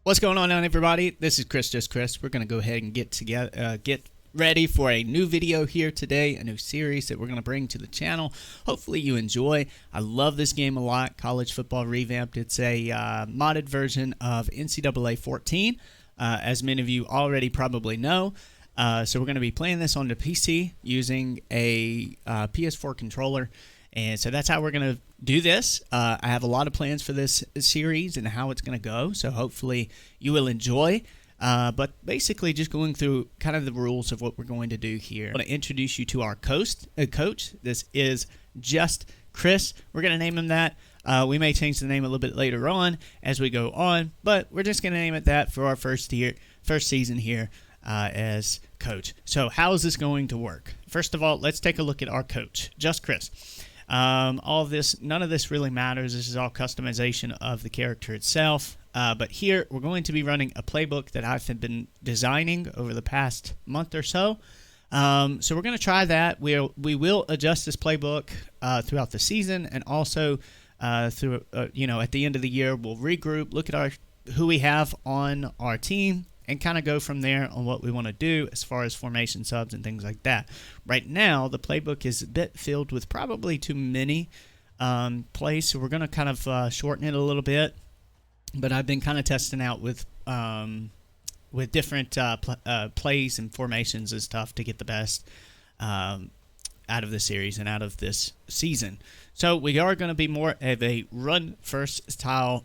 What's going on, everybody? This is Chris, just Chris. We're going to go ahead and get ready for a new video here today, a new series that we're going to bring to the channel. Hopefully you enjoy. I love this game a lot, College Football Revamped. It's a modded version of NCAA 14, as many of you already probably know. So we're going to be playing this on the PC using a PS4 controller. And so that's how we're going to do this. I have a lot of plans for this series and how it's going to go. So hopefully you will enjoy. But basically just going through kind of the rules of what we're going to do here. I want to introduce you to our coach. This is Just Chris. We're going to name him that. We may change the name a little bit later on as we go on. But we're just going to name it that for our first season here as coach. So how is this going to work? First of all, let's take a look at our coach, Just Chris. All of this, none of this really matters. This is all customization of the character itself. But here we're going to be running a playbook that I've been designing over the past month or so. So we're going to try that. We will adjust this playbook throughout the season, and also at the end of the year we'll regroup, look at who we have on our team, and kind of go from there on what we want to do as far as formation subs and things like that. Right now, the playbook is a bit filled with probably too many plays, so we're going to kind of shorten it a little bit. But I've been kind of testing out with different plays and formations and stuff to get the best out of the series and out of this season. So we are going to be more of a run-first style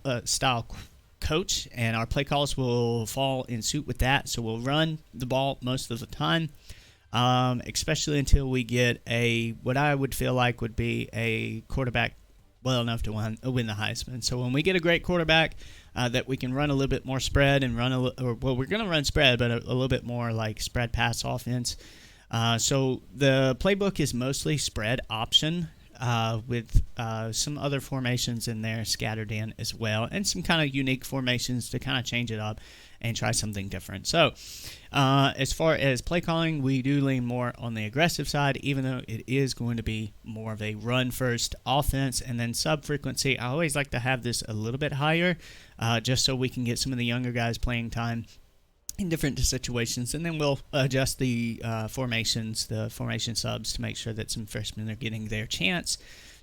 coach, and our play calls will fall in suit with that. So we'll run the ball most of the time, especially until we get what I would feel like would be a quarterback well enough to win the Heisman. So when we get a great quarterback that we can run a little bit more spread and we're going to run spread, but a little bit more like spread pass offense. So the playbook is mostly spread option, with some other formations in there scattered in as well, and some kind of unique formations to kind of change it up and try something different. So as far as play calling, we do lean more on the aggressive side, even though it is going to be more of a run-first offense. And then sub-frequency, I always like to have this a little bit higher, just so we can get some of the younger guys playing time in different situations, and then we'll adjust the formation subs to make sure that some freshmen are getting their chance,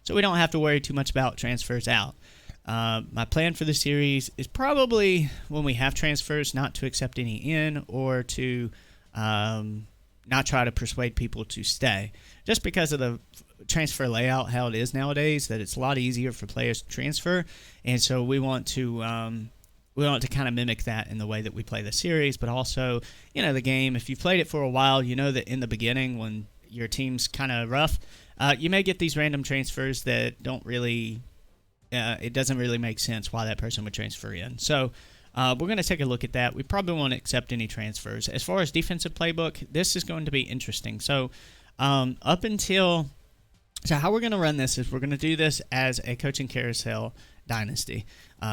so we don't have to worry too much about transfers out. My plan for the series is probably, when we have transfers, not to accept any in, or to not try to persuade people to stay, just because of the transfer layout, how it is nowadays, that it's a lot easier for players to transfer, and so we want to kind of mimic that in the way that we play the series. But also, the game, if you've played it for a while, you know that in the beginning, when your team's kind of rough, you may get these random transfers that don't really, it doesn't really make sense why that person would transfer in. So we're going to take a look at that. We probably won't accept any transfers. As far as defensive playbook, this is going to be interesting. So how we're going to run this is we're going to do this as a coaching carousel Dynasty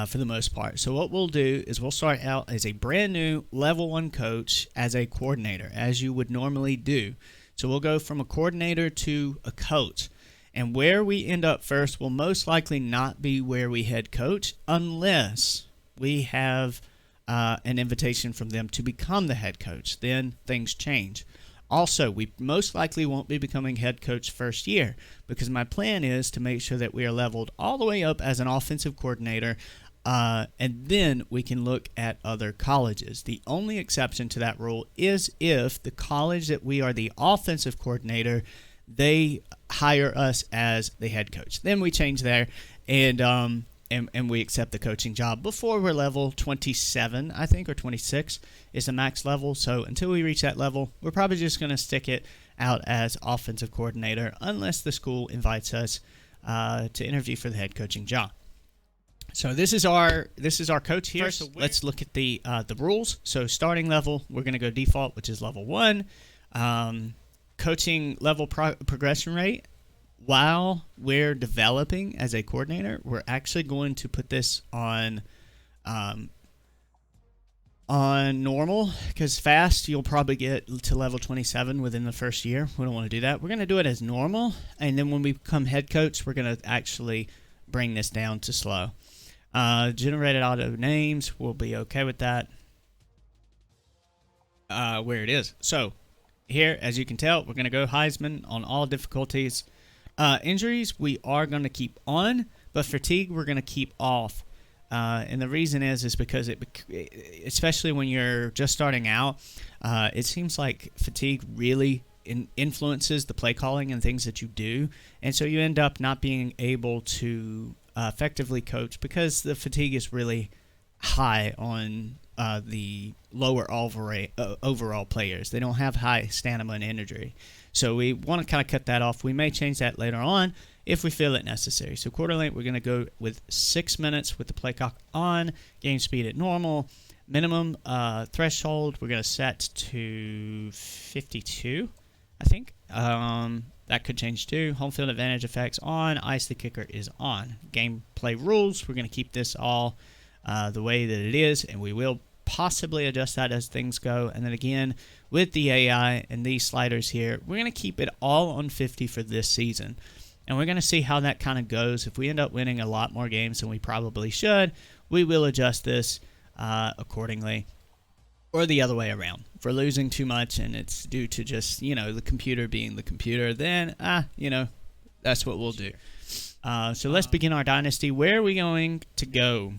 for the most part. So what we'll do is we'll start out as a brand new level 1 coach as a coordinator, as you would normally do. So we'll go from a coordinator to a coach. And where we end up first will most likely not be where we head coach, unless we have an invitation from them to become the head coach. Then things change. Also, we most likely won't be becoming head coach first year, because my plan is to make sure that we are leveled all the way up as an offensive coordinator, and then we can look at other colleges. The only exception to that rule is if the college that we are the offensive coordinator, they hire us as the head coach. Then we change there, and we accept the coaching job before we're level 27, I think, or 26 is the max level. So until we reach that level, we're probably just going to stick it out as offensive coordinator, unless the school invites us to interview for the head coaching job. So this is our coach here. So let's look at the rules. So starting level, we're going to go default, which is level 1. Coaching level progression rate. While we're developing as a coordinator, we're actually going to put this on normal, because fast you'll probably get to level 27 within the first year. We don't want to do that. We're going to do it as normal, and then when we become head coach, we're going to actually bring this down to slow. Generated auto names, we'll be okay with that. Where it is. So, here, as you can tell, we're going to go Heisman on all difficulties. Injuries, we are going to keep on, but fatigue, we're going to keep off. And the reason is because especially when you're just starting out, it seems like fatigue really influences the play calling and things that you do. And so you end up not being able to effectively coach because the fatigue is really high on the lower overall players. They don't have high stamina and energy. So we want to kind of cut that off. We may change that later on if we feel it necessary. So quarter length, we're going to go with 6 minutes with the play clock on, game speed at normal. Minimum threshold, we're going to set to 52, I think. That could change too. Home field advantage effects on. Ice the kicker is on. Gameplay rules, we're going to keep this all the way that it is, and we will possibly adjust that as things go. And then again, with the AI and these sliders here, we're going to keep it all on 50 for this season. And we're going to see how that kind of goes. If we end up winning a lot more games than we probably should, we will adjust this accordingly. Or the other way around. If we're losing too much and it's due to just, the computer being the computer, then, that's what we'll do. So let's begin our dynasty. Where are we going to go?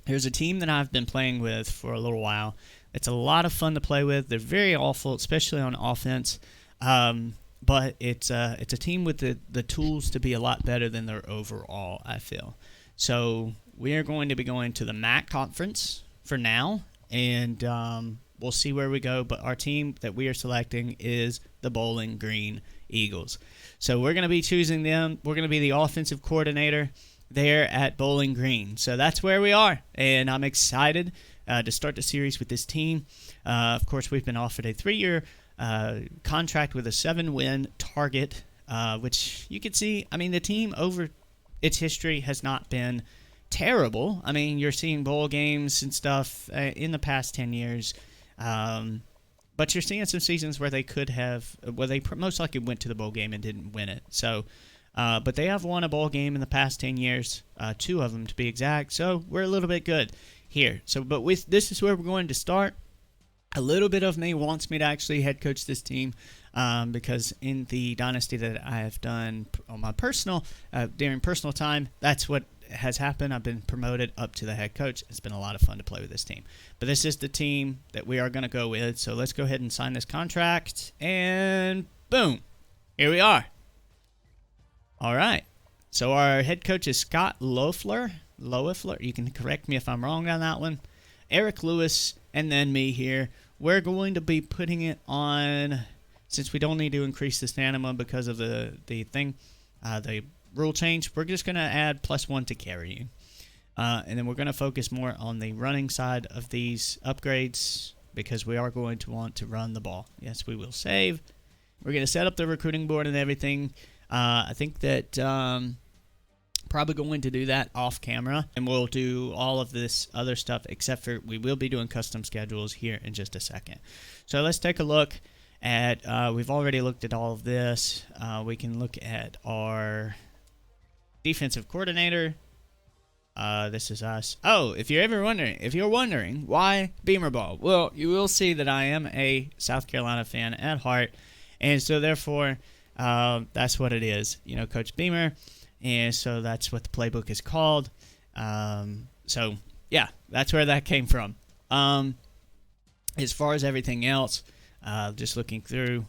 Here's a team that I've been playing with for a little while. It's a lot of fun to play with. They're very awful, especially on offense. But it's a team with the tools to be a lot better than their overall, I feel. So we are going to be going to the MAC conference for now. And we'll see where we go. But our team that we are selecting is the Bowling Green Eagles. So we're going to be choosing them. We're going to be the offensive coordinator there at Bowling Green. So that's where we are. And I'm excited to start the series with this team. Of course, we've been offered a 3-year contract with a 7-win target, which you can see. I mean, the team over its history has not been terrible. I mean, you're seeing bowl games and stuff in the past 10 years. But you're seeing some seasons where they could have, they most likely went to the bowl game and didn't win it. So, but they have won a bowl game in the past 10 years, 2 of them to be exact. So we're a little bit good here. So, but this is where we're going to start. A little bit of me wants me to actually head coach this team because in the dynasty that I have done on my personal, during personal time, that's what has happened. I've been promoted up to the head coach. It's been a lot of fun to play with this team. But this is the team that we are going to go with. So let's go ahead and sign this contract. And boom, here we are. All right. So our head coach is Scott Loeffler. You can correct me if I'm wrong on that one. Eric Lewis, and then me here. We're going to be putting it on, since we don't need to increase the stamina because of the rule change, we're just going to add +1 to carrying. And then we're going to focus more on the running side of these upgrades because we are going to want to run the ball. Yes, we will save. We're going to set up the recruiting board and everything. I think that probably going to do that off camera, and we'll do all of this other stuff except for we will be doing custom schedules here in just a second. So let's take a look at, we've already looked at all of this. We can look at our defensive coordinator. This is us. Oh, if you're wondering why Beamer Ball, well, you will see that I am a South Carolina fan at heart, and so therefore that's what it is. Coach Beamer. And so that's what the playbook is called. So, yeah, that's where that came from. As far as everything else, just looking through,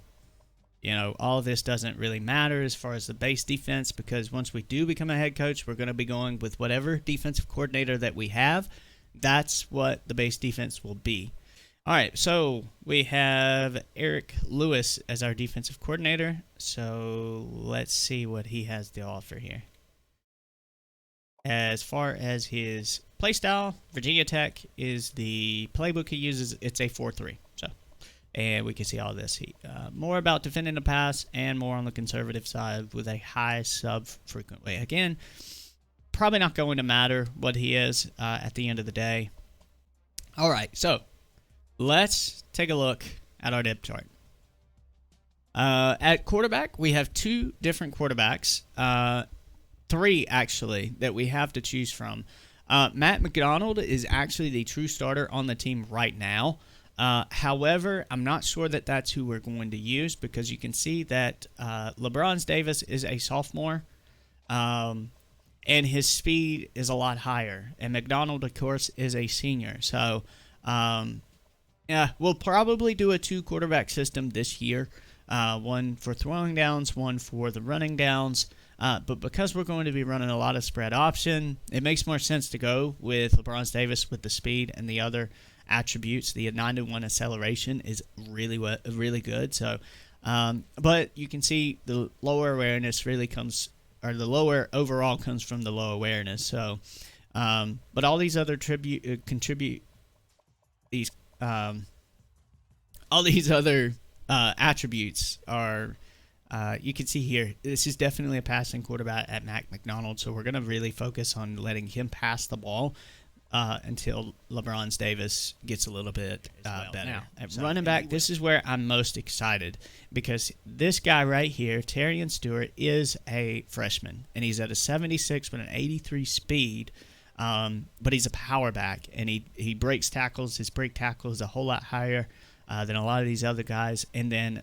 all of this doesn't really matter as far as the base defense because once we do become a head coach, we're going to be going with whatever defensive coordinator that we have. That's what the base defense will be. All right, so we have Eric Lewis as our defensive coordinator. So let's see what he has to offer here. As far as his play style, Virginia Tech is the playbook he uses. It's a 4-3. And we can see all this. More about defending the pass and more on the conservative side with a high sub-frequent way. Again, probably not going to matter what he is at the end of the day. All right, so let's take a look at our depth chart. At quarterback, we have 2 different quarterbacks. 3, actually, that we have to choose from. Matt McDonald is actually the true starter on the team right now. However, I'm not sure that that's who we're going to use because you can see that LeBron Davis is a sophomore, and his speed is a lot higher. And McDonald, of course, is a senior. So, yeah, we'll probably do a 2-quarterback system this year. One for throwing downs, one for the running downs. But because we're going to be running a lot of spread option, it makes more sense to go with LeBron Davis with the speed and the other attributes. The 9-to-1 acceleration is really good. So, but you can see the lower awareness really comes, or the lower overall comes from the low awareness. So, but all these other contribute these all these other attributes are. You can see here, this is definitely a passing quarterback at Mac McDonald, so we're going to really focus on letting him pass the ball until LeBron Davis gets a little bit better. Now, at running back, this is where I'm most excited because this guy right here, Tyrion Stewart, is a freshman, and he's at a 76 with an 83 speed, but he's a power back, and he breaks tackles. His break tackle is a whole lot higher than a lot of these other guys, and then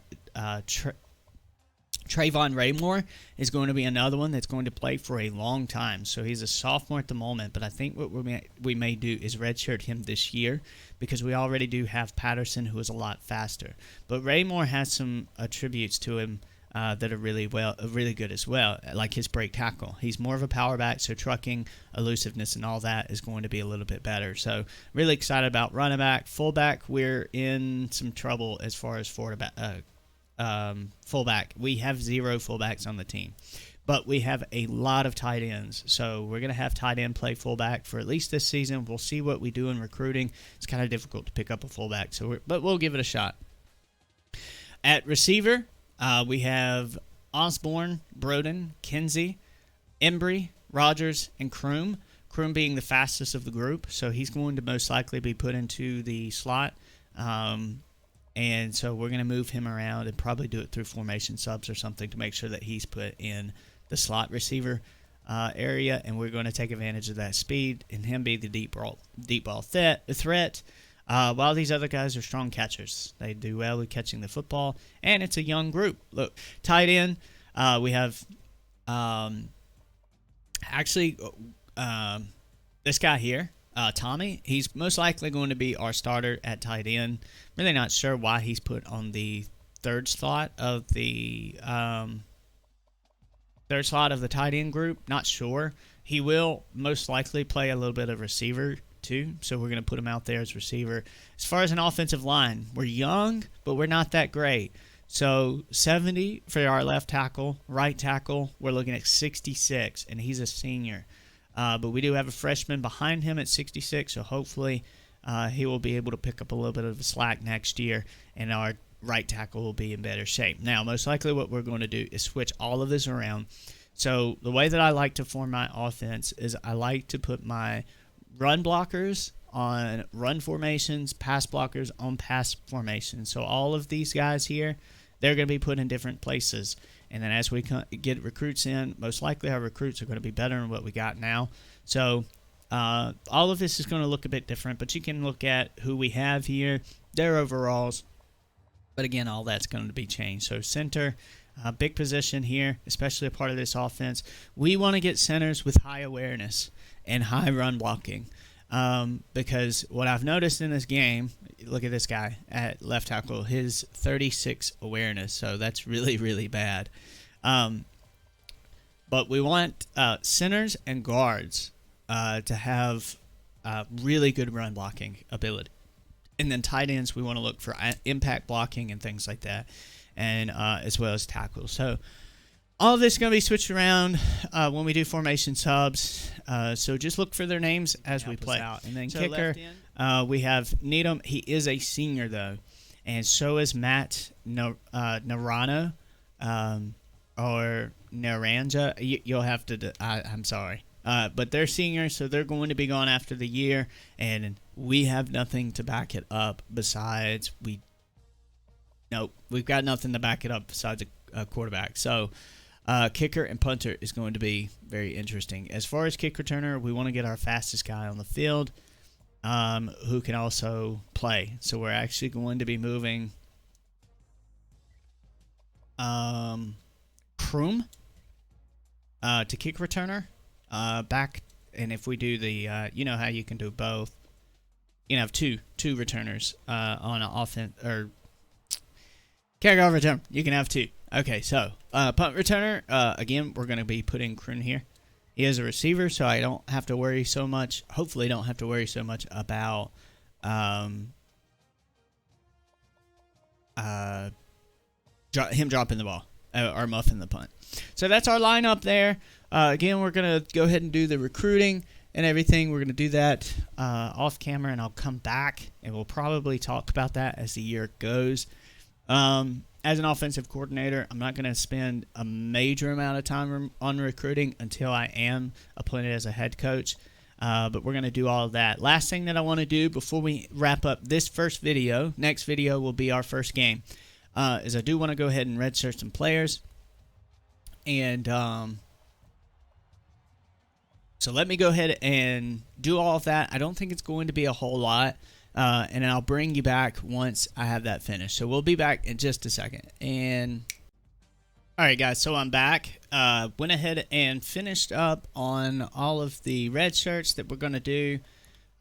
Trayvon Raymore is going to be another one that's going to play for a long time. So he's a sophomore at the moment, but I think what we may do is redshirt him this year because we already do have Patterson, who is a lot faster. But Raymore has some attributes to him that are really good as well, like his break tackle. He's more of a power back, so trucking, elusiveness, and all that is going to be a little bit better. So really excited about running back. Fullback, we're in some trouble as far as fullback. We have 0 fullbacks on the team, but we have a lot of tight ends. So we're going to have tight end play fullback for at least this season. We'll see what we do in recruiting. It's kind of difficult to pick up a fullback, but we'll give it a shot. At receiver, we have Osborne, Broden, Kinsey, Embry, Rogers, and Kroom. Kroom being the fastest of the group, so he's going to most likely be put into the slot. And so we're going to move him around and probably do it through formation subs or something to make sure that he's put in the slot receiver area. And we're going to take advantage of that speed and him be the deep ball threat. While these other guys are strong catchers. They do well with catching the football. And it's a young group. Look, tight end, we have this guy here. Tommy, he's most likely going to be our starter at tight end. Really not sure why he's put on the third slot of the tight end group. Not sure. He will most likely play a little bit of receiver too, so we're going to put him out there as receiver. As far as an offensive line, we're young, but we're not that great. So 70 for our left tackle. Right tackle, we're looking at 66, and he's a senior. But we do have a freshman behind him at 66, so hopefully he will be able to pick up a little bit of the slack next year, and our right tackle will be in better shape. Now, most likely what we're going to do is switch all of this around. So the way that I like to form my offense is I like to put my run blockers on run formations, pass blockers on pass formations. So all of these guys here, they're going to be put in different places. And then as we get recruits in, most likely our recruits are going to be better than what we got now. So all of this is going to look a bit different, but you can look at who we have here, their overalls. But again, all that's going to be changed. So center, big position here, especially a part of this offense. We want to get centers with high awareness and high run blocking. Because what I've noticed in this game, look at this guy at left tackle, his 36 awareness, so that's really, really bad. But we want centers and guards to have really good run blocking ability. And then tight ends, we want to look for impact blocking and things like that, and as well as tackles. So all of this is going to be switched around when we do formation subs. So just look for their names as we play. And then so kicker, we have Needham. He is a senior, though. And so is Matt Narano or Naranja. You'll have to I'm sorry. But they're seniors, so they're going to be gone after the year. And we have nothing to back it up besides we've got nothing to back it up besides a quarterback. So Kicker and punter is going to be very interesting. As far as kick returner, we want to get our fastest guy on the field who can also play. So we're actually going to be moving Kroom to kick returner back. And if we do the, you know how you can do both. You can have two returners on an offense, or kick-off return. You can have two. Okay, so punt returner, again, we're going to be putting Kroon here. He is a receiver, so I don't have to worry so much. Hopefully, don't have to worry so much about him dropping the ball or muffing the punt. So that's our lineup there. Again, we're going to go ahead and do the recruiting and everything. We're going to do that off camera, and I'll come back, and we'll probably talk about that as the year goes. As an offensive coordinator, I'm not going to spend a major amount of time on recruiting until I am appointed as a head coach. But we're going to do all of that. Last thing that I want to do before we wrap up this first video, next video will be our first game, is I do want to go ahead and redshirt some players. And so let me go ahead and do all of that. I don't think it's going to be a whole lot. And I'll bring you back once I have that finished. So we'll be back in just a second. And all right, guys, so I'm back. Went ahead and finished up on all of the red shirts that we're going to do.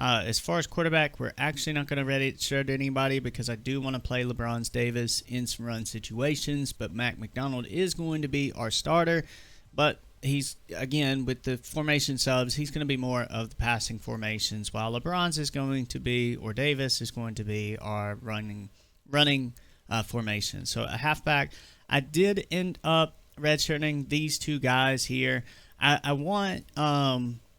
As far as quarterback, we're actually not going to red shirt anybody because I do want to play LeBron Davis in some run situations. But Mac McDonald is going to be our starter. But he's, again, with the formation subs, he's going to be more of the passing formations, while LeBron's is going to be, or Davis is going to be, our running formation. So a halfback. I did end up redshirting these two guys here. I want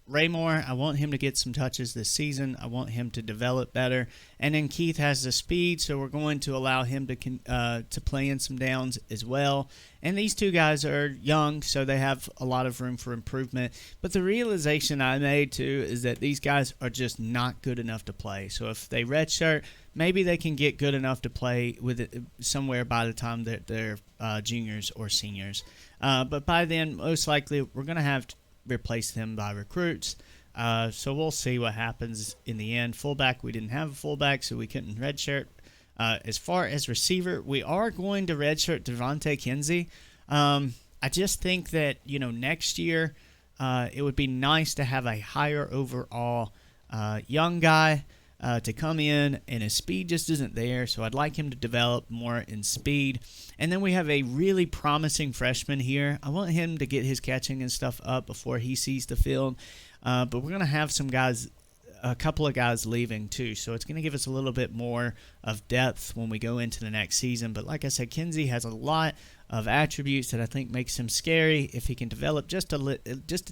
Raymore. I want him to get some touches this season. I want him to develop better. And then Keith has the speed, so we're going to allow him to play in some downs as well. And these two guys are young, so they have a lot of room for improvement. But the realization I made, too, is that these guys are just not good enough to play. So if they redshirt, maybe they can get good enough to play with it somewhere by the time that they're juniors or seniors. But by then, most likely, we're going to have to replace them by recruits. So we'll see what happens in the end. Fullback, we didn't have a fullback, so we couldn't redshirt. As far as receiver, we are going to redshirt Devontae Kinsey. I just think that, next year it would be nice to have a higher overall young guy to come in, and his speed just isn't there, so I'd like him to develop more in speed. And then we have a really promising freshman here. I want him to get his catching and stuff up before he sees the field, but we're going to have some guys, a couple of guys leaving too, so it's going to give us a little bit more of depth when we go into the next season. But like I said, Kinsey has a lot of attributes that I think makes him scary if he can develop just a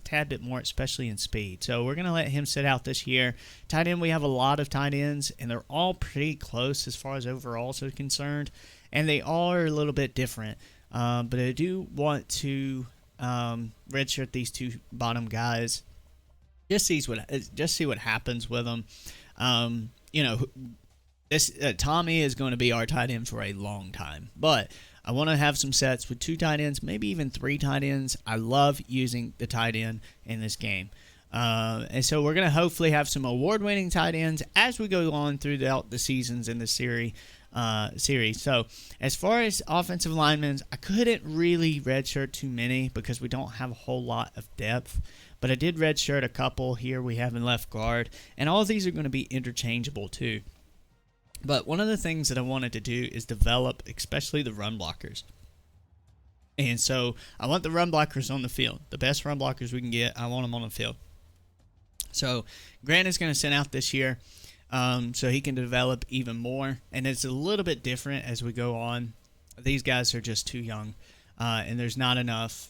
tad bit more, especially in speed. So we're going to let him sit out this year. Tight end, we have a lot of tight ends, and they're all pretty close as far as overalls are concerned, and they all are a little bit different. But I do want to redshirt these two bottom guys. Just see what happens with them. This Tommy is going to be our tight end for a long time, but I want to have some sets with two tight ends, maybe even three tight ends. I love using the tight end in this game. And so we're going to hopefully have some award-winning tight ends as we go on throughout the seasons in the series. So as far as offensive linemen, I couldn't really redshirt too many because we don't have a whole lot of depth. But I did redshirt a couple here we have in left guard. And all of these are going to be interchangeable too. But one of the things that I wanted to do is develop especially the run blockers. And so I want the run blockers on the field. The best run blockers we can get, I want them on the field. So Grant is going to sit out this year so he can develop even more. And it's a little bit different as we go on. These guys are just too young. And there's not enough.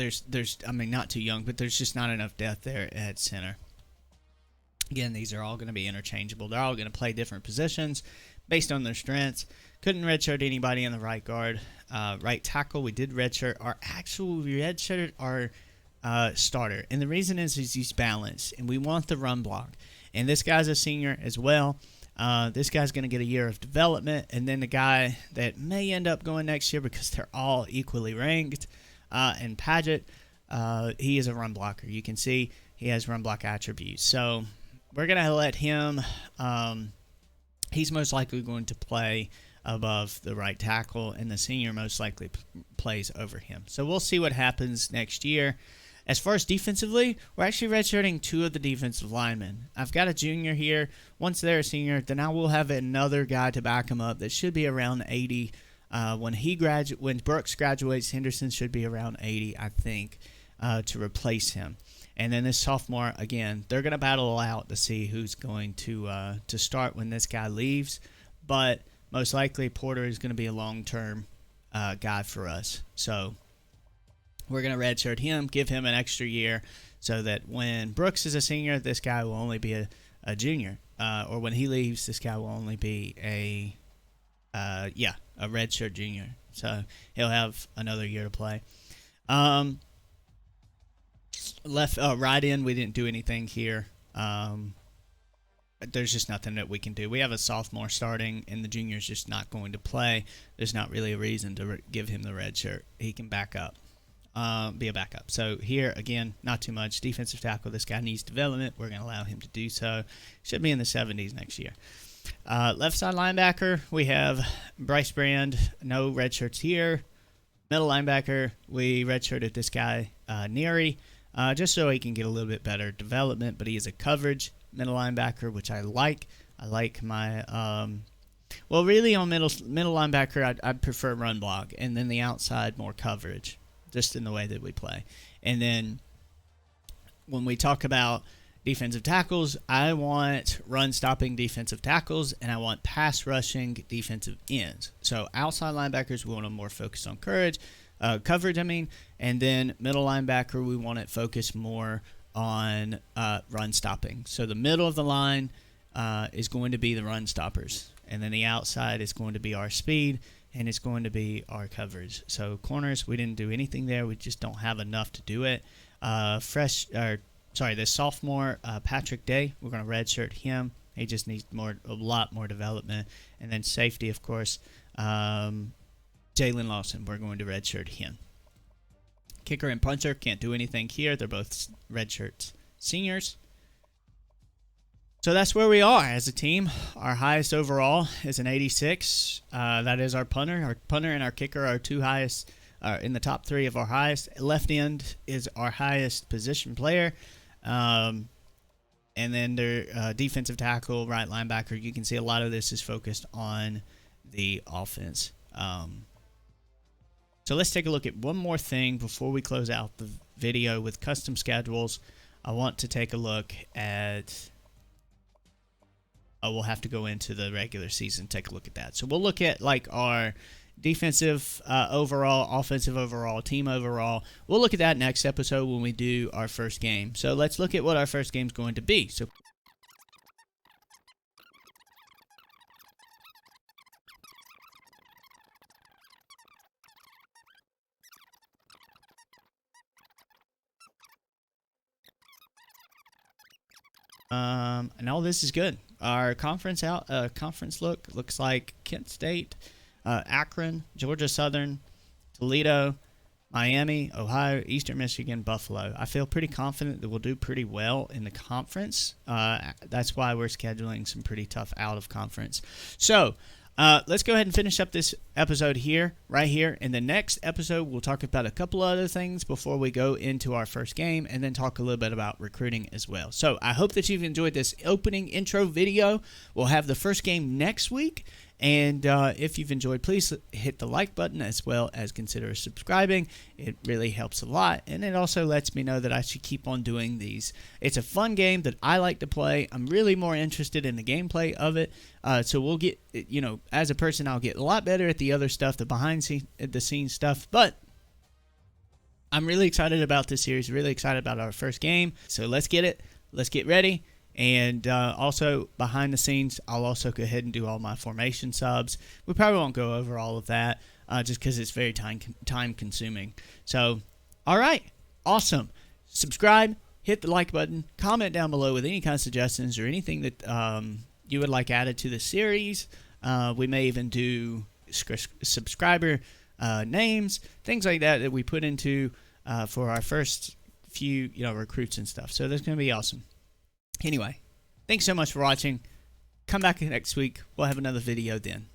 Not too young, but there's just not enough depth there at center. Again, these are all going to be interchangeable. They're all going to play different positions based on their strengths. Couldn't redshirt anybody in the right guard. Right tackle, we did redshirt. We redshirted our starter. And the reason is he's balanced, and we want the run block. And this guy's a senior as well. This guy's going to get a year of development. And then the guy that may end up going next year because they're all equally ranked, And Paget, he is a run blocker. You can see he has run block attributes. So we're going to let him, he's most likely going to play above the right tackle, and the senior most likely plays over him. So we'll see what happens next year. As far as defensively, we're actually redshirting 2 of the defensive linemen. I've got a junior here. Once they're a senior, then I will have another guy to back him up that should be around 80. When Brooks graduates, Henderson should be around 80, I think, to replace him. And then this sophomore, again, they're going to battle out to see who's going to start when this guy leaves. But most likely Porter is going to be a long-term guy for us. So we're going to redshirt him, give him an extra year so that when Brooks is a senior, this guy will only be a junior. Or when he leaves, this guy will only be a redshirt junior. So he'll have another year to play. Right in, we didn't do anything here. There's just nothing that we can do. We have a sophomore starting, and the junior's just not going to play. There's not really a reason to give him the red shirt. He can back up, be a backup. So here, again, not too much. Defensive tackle, this guy needs development. We're going to allow him to do so. Should be in the 70s next year. Left side linebacker, we have Bryce Brand. No red shirts here. Middle linebacker, we redshirted this guy, Neary, just so he can get a little bit better development, but he is a coverage middle linebacker, which I like. I like my, really on middle linebacker, I'd prefer run block, and then the outside more coverage, just in the way that we play. And then when we talk about defensive tackles, I want run-stopping defensive tackles, and I want pass-rushing defensive ends. So outside linebackers, we want them more focused on coverage, and then middle linebacker, we want it focused more on run-stopping. So the middle of the line is going to be the run-stoppers, and then the outside is going to be our speed, and it's going to be our coverage. So corners, we didn't do anything there. We just don't have enough to do it. The sophomore, Patrick Day, we're going to redshirt him. He just needs a lot more development. And then safety, of course, Jalen Lawson, we're going to redshirt him. Kicker and punter can't do anything here. They're both redshirts seniors. So that's where we are as a team. Our highest overall is an 86. That is our punter. Our punter and our kicker are two highest, in the top 3 of our highest. Left end is our highest position player. And then their defensive tackle, right linebacker. You can see a lot of this is focused on the offense. So let's take a look at one more thing before we close out the video with custom schedules. I want to take a look at... we'll have to go into the regular season, take a look at that. So we'll look at like our defensive overall, offensive overall, team overall. We'll look at that next episode when we do our first game. So let's look at what our first game is going to be. So and all this is good. Our conference looks like Kent State, Akron, Georgia Southern, Toledo, Miami, Ohio, Eastern Michigan, Buffalo. I feel pretty confident that we'll do pretty well in the conference. That's why we're scheduling some pretty tough out of conference. So let's go ahead and finish up this episode right here. In the next episode, we'll talk about a couple other things before we go into our first game, and then talk a little bit about recruiting as well. So I hope that you've enjoyed this opening intro video. We'll have the first game next week. And if you've enjoyed, please hit the like button as well as consider subscribing. It really helps a lot, and it also lets me know that I should keep on doing these. It's a fun game that I like to play. I'm really more interested in the gameplay of it. So we'll get, as a person, I'll get a lot better at the other stuff, the behind-the-scenes stuff. But I'm really excited about this series, really excited about our first game. So let's get it. Let's get ready. And also, behind the scenes, I'll also go ahead and do all my formation subs. We probably won't go over all of that just because it's very time-consuming. So, all right. Awesome. Subscribe. Hit the like button. Comment down below with any kind of suggestions or anything that you would like added to the series. We may even do subscriber names, things like that we put into for our first few recruits and stuff. So that's going to be awesome. Anyway, thanks so much for watching. Come back next week. We'll have another video then.